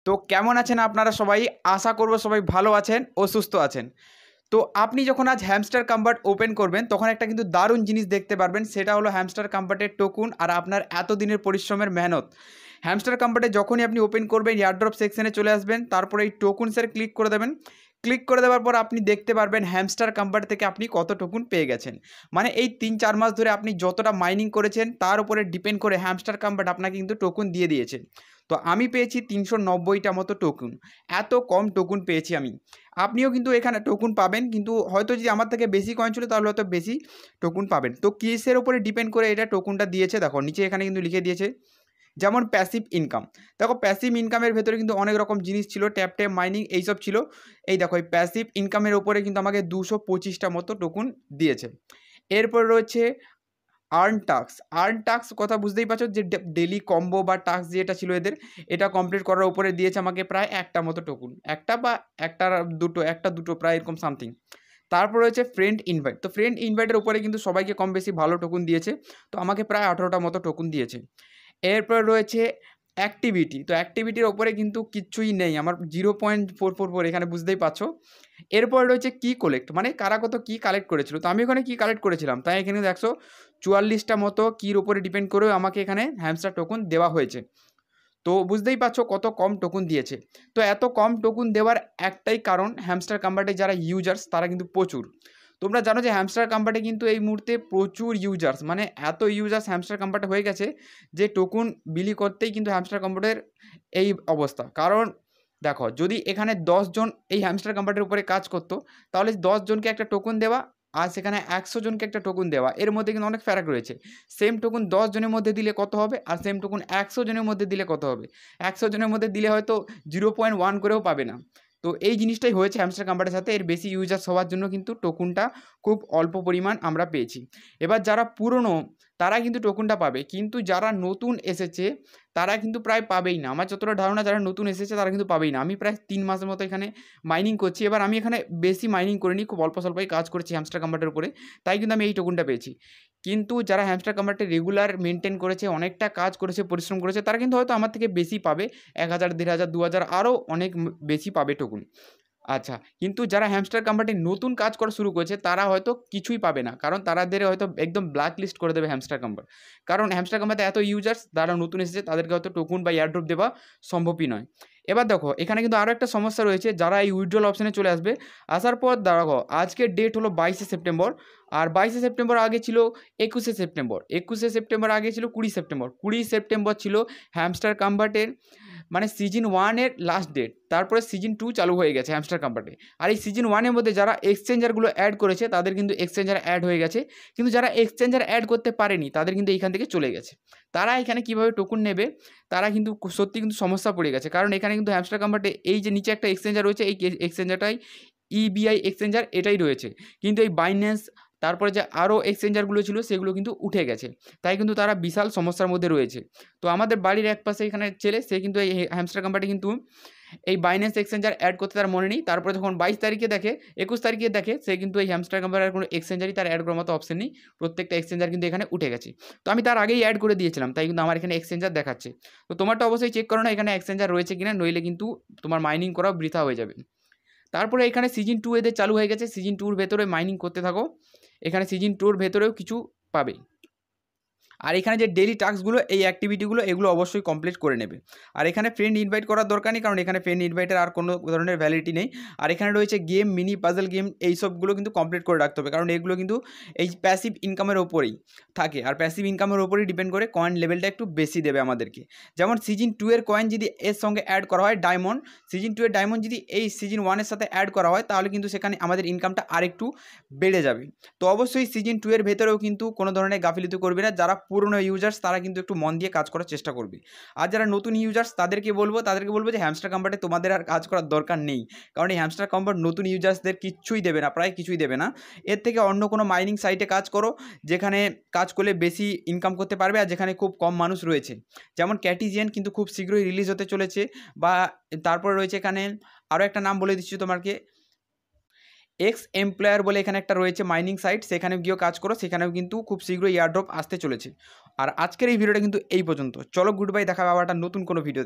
তো কেমন আছেন আপনারা সবাই? আশা করব সবাই ভালো আছেন ও সুস্থ আছেন। তো আপনি যখন আজ হ্যামস্টার কম্বাট ওপেন করবেন তখন একটা কিন্তু দারুণ জিনিস দেখতে পারবেন, সেটা হলো হ্যামস্টার কম্বাটের টোকুন আর আপনার এতদিনের পরিশ্রমের মেহনত। হ্যামস্টার কম্বাটে যখনই আপনি ওপেন করবেন এয়ারড্রপ সেকশনে চলে আসবেন, তারপরে এই টোকুনসের ক্লিক করে দেবেন। ক্লিক করে দেওয়ার পর আপনি দেখতে পারবেন হ্যামস্টার কম্বাট থেকে আপনি কত টোকুন পেয়ে গেছেন। মানে এই ৩-৪ মাস ধরে আপনি যতটা মাইনিং করেছেন তার উপরে ডিপেন্ড করে হ্যামস্টার কম্বাট আপনাকে কিন্তু টোকুন দিয়ে দিয়েছে। তো আমি পেয়েছি ৩৯০টা মতো টোকুন। এত কম টোকুন পেয়েছি আমি। আপনিও কিন্তু এখানে টোকুন পাবেন, কিন্তু হয়তো যদি আমার থেকে বেশি কয়েন ছিল তাহলে হয়তো বেশি টোকুন পাবেন। তো কিসের উপরে ডিপেন্ড করে এটা টোকুনটা দিয়েছে দেখো, নিচে এখানে কিন্তু লিখে দিয়েছে যেমন প্যাসিভ ইনকাম। দেখো প্যাসিভ ইনকামের ভেতরে কিন্তু অনেক রকম জিনিস ছিল, ট্যাপ ট্যাপ মাইনিং এইসব ছিল। এই দেখো এই প্যাসিভ ইনকামের ওপরে কিন্তু আমাকে ২২৫টা মতো টোকুন দিয়েছে। এরপর রয়েছে আর্ন টাস্ক কথা বুঝতেই পারছো, যে ডেলি কম্বো বা টাস্ক যেটা ছিল এদের, এটা কমপ্লিট করার উপরে দিয়েছে আমাকে প্রায় একটা মতো টোকুন, একটা বা একটা দুটো প্রায় এরকম সামথিং। তারপর রয়েছে ফ্রেন্ড ইনভাইট। তো ফ্রেন্ড ইনভাইটের উপরে কিন্তু সবাইকে কম বেশি ভালো টোকুন দিয়েছে, তো আমাকে প্রায় 18টা মতো টোকুন দিয়েছে। এরপর রয়েছে অ্যাক্টিভিটি। তো অ্যাক্টিভিটির ওপরে কিন্তু কিচ্ছুই নেই, আমার 0.444 এখানে বুঝতেই পারছো। এরপর রয়েছে কি কালেক্ট, মানে কারা কত কি কালেক্ট করেছিল। তো আমি ওখানে কি কালেক্ট করেছিলাম তাই এখানে 144টা মতো কির উপরে ডিপেন্ড করেও আমাকে এখানে হ্যামস্টার টোকুন দেওয়া হয়েছে। তো বুঝতেই পারছো কত কম টোকুন দিয়েছে। তো এত কম টোকুন দেওয়ার একটাই কারণ, হ্যামস্টার কম্বাটে যারা ইউজার্স তারা কিন্তু প্রচুর। তোমরা জানো যে হ্যামস্টার কম্বাটে কিন্তু এই মুহূর্তে প্রচুর ইউজার্স, মানে এত ইউজার্স হ্যামস্টার কম্বাটে হয়ে গেছে যে টোকুন বিলি করতেই কিন্তু হ্যামস্টার কম্বাটের এই অবস্থা। কারণ দেখো যদি এখানে 10 জন এই হ্যামস্টার কম্বাটের উপরে কাজ করতো, তাহলে 10 জনকে একটা টোকুন দেওয়া আর সেখানে 100 জনকে একটা টোকুন দেওয়া, এর মধ্যে কিন্তু অনেক ফারাক রয়েছে। সেম টোকুন 10 জনের মধ্যে দিলে কত হবে আর সেম টোকুন 100 জনের মধ্যে দিলে কত হবে। 100 জনের মধ্যে দিলে হয়তো 0.1 করেও পাবে না। তো এই জিনিসটাই হয়েছে হ্যামস্টার কম্বাটের সাথে, এর বেশি ইউজার্স হওয়ার জন্য কিন্তু টোকুনটা খুব অল্প পরিমাণ আমরা পেয়েছি। এবার যারা পুরনো তারা কিন্তু টোকুনটা পাবে, কিন্তু যারা নতুন এসেছে তারা কিন্তু প্রায় পাবেই না। আমার যতটা ধারণা যারা নতুন এসেছে তারা কিন্তু পাবেই না। আমি প্রায় 3 মাসের মতো এখানে মাইনিং করছি, এবার আমি এখানে বেশি মাইনিং করিনি, খুব অল্প স্বল্পই কাজ করেছি হ্যামস্টার কম্বাটের উপরে, তাই কিন্তু আমি এই টোকুনটা পেয়েছি। কিন্তু যারা হ্যামস্টার কম্বাটে রেগুলার মেনটেন করেছে, অনেকটা কাজ করেছে, পরিশ্রম করেছে, তারা কিন্তু হয়তো আমার থেকে বেশি পাবে, 1000, 1500, 2000 আরও অনেক বেশি পাবে টোকুন। আচ্ছা, কিন্তু যারা হ্যামস্টার কম্বাটে নতুন কাজ করা শুরু করেছে তারা হয়তো কিছুই পাবে না, কারণ তাদের হয়তো একদম ব্ল্যাক লিস্ট করে দেবে হ্যামস্টার কম্বাট। কারণ হ্যামস্টার কম্বাটে এত ইউজার্স যারা নতুন এসেছে তাদেরকে হয়তো টোকুন বা এয়ারড্রপ দেওয়া সম্ভবই নয়। এবার দেখো এখানে কিন্তু আরও একটা সমস্যা রয়েছে, যারা এই উইথড্রল অপশানে চলে আসবে, আসার পর দেখো আজকের ডেট হলো 22শে সেপ্টেম্বর, আর 22শে সেপ্টেম্বর আগে ছিল 21শে সেপ্টেম্বর, 21শে সেপ্টেম্বর আগে ছিল 20 সেপ্টেম্বর, 20 সেপ্টেম্বর ছিল হ্যামস্টার কম্বাটের মানে সিজন 1-এর লাস্ট ডেট। তারপরে সিজন 2 চালু হয়ে গেছে হ্যামস্টার কম্বাটে। আর এই সিজন 1-এর মধ্যে যারা এক্সচেঞ্জারগুলো অ্যাড করেছে তাদের কিন্তু এক্সচেঞ্জার অ্যাড হয়ে গেছে, কিন্তু যারা এক্সচেঞ্জার অ্যাড করতে পারেনি তাদের কিন্তু এইখান থেকে চলে গেছে। তারা এখানে কীভাবে টোকুন নেবে, তারা কিন্তু সত্যি কিন্তু সমস্যা পড়ে গেছে। কারণ এখানে কিন্তু হ্যামস্টার কম্বাটে এই যে নিচে একটা এক্সচেঞ্জার রয়েছে, এই এক্সচেঞ্জারটাই ইবিআই এক্সচেঞ্জার এটাই রয়েছে, কিন্তু এই বাইন্যান্স তারপরে যে আরও এক্সচেঞ্জারগুলো ছিল সেগুলো কিন্তু উঠে গেছে, তাই কিন্তু তারা বিশাল সমস্যার মধ্যে রয়েছে। তো আমাদের বাড়ির এক পাশে এখানে ছেলে, সে কিন্তু এই হ্যামস্টার কম্বাটে কিন্তু এই বাইন্যান্স এক্সচেঞ্জার অ্যাড করতে তার মনে নেই, তারপরে যখন 22 তারিখে দেখে 21 তারিখে দেখে, সে কিন্তু এই হ্যামস্টার কম্বাটের কোনো এক্সচেঞ্জারই তার অ্যাড করার মতো অপশন নেই, প্রত্যেকটা এক্সচেঞ্জার কিন্তু এখানে উঠে গেছে। তো আমি তার আগেই অ্যাড করে দিয়েছিলাম, তাই কিন্তু আমার এখানে এক্সচেঞ্জার দেখাচ্ছে। তো তোমারটা অবশ্যই চেক করো না এখানে এক্সচেঞ্জার রয়েছে কিনা, নইলে কিন্তু তোমার মাইনিং করা বৃথা হয়ে যাবে। তারপরে এখানে সিজন 2 এদের চালু হয়ে গেছে, সিজন 2-র ভেতরে মাইনিং করতে থাকো, এখানে সিজন 2-র ভেতরেও কিছু পাবে। আর এখানে যে ডেইলি টাস্কগুলো এই অ্যাক্টিভিটিগুলো এগুলো অবশ্যই কমপ্লিট করে নেবে। আর এখানে ফ্রেন্ড ইনভাইট করার দরকার নেই, কারণ এখানে ফ্রেন্ড ইনভাইটের আর কোনো ধরনের ভ্যালিডিটি নেই। আর এখানে রয়েছে গেম, মিনি পাজল গেম, এই সবগুলো কিন্তু কমপ্লিট করে রাখতে হবে, কারণ এগুলো কিন্তু এই প্যাসিভ ইনকামের ওপরেই থাকে, আর প্যাসিভ ইনকামের ওপরেই ডিপেন্ড করে কয়েন লেভেলটা একটু বেশি দেবে আমাদেরকে। যেমন সিজন 2-এর কয়েন যদি এর সঙ্গে অ্যাড করা হয় ডায়মন্ড, সিজন 2-এর ডায়মন্ড যদি এই সিজন 1-এর সাথে অ্যাড করা হয় তাহলে কিন্তু সেখানে আমাদের ইনকামটা আরেকটু বেড়ে যাবে। তো অবশ্যই সিজন 2-এর ভেতরেও কিন্তু কোনো ধরনের গাফিলতি করবে না, যারা পুরনো ইউজার্স তারা কিন্তু একটু মন দিয়ে কাজ করার চেষ্টা করবে। আর যারা নতুন ইউজার্স তাদেরকে বলবো যে হ্যামস্টার কম্বাটে তোমাদের আর কাজ করার দরকার নেই, কারণ এই হ্যামস্টার কম্বাট নতুন ইউজার্সদের কিচ্ছুই দেবে না, প্রায় কিছুই দেবে না। এর থেকে অন্য কোনো মাইনিং সাইটে কাজ করো, যেখানে কাজ করলে বেশি ইনকাম করতে পারবে আর যেখানে খুব কম মানুষ রয়েছে। যেমন ক্যাটিজিয়ান কিন্তু খুব শীঘ্রই রিলিজ হতে চলেছে, বা তারপরে রয়েছে এখানে আরও একটা নাম বলে দিচ্ছি তোমাকে, এক্স এমপ্লয়ার বলে এখানে একটা রয়েছে মাইনিং সাইট, সেখানে গিয়েও কাজ করো, সেখানেও কিন্তু খুব শীঘ্রই এয়ারড্রপ আসতে চলেছে। আর আজকের এই ভিডিওটা কিন্তু এই পর্যন্ত। চলো গুড বাই, দেখা হবে আবার একটা নতুন কোনো ভিডিও।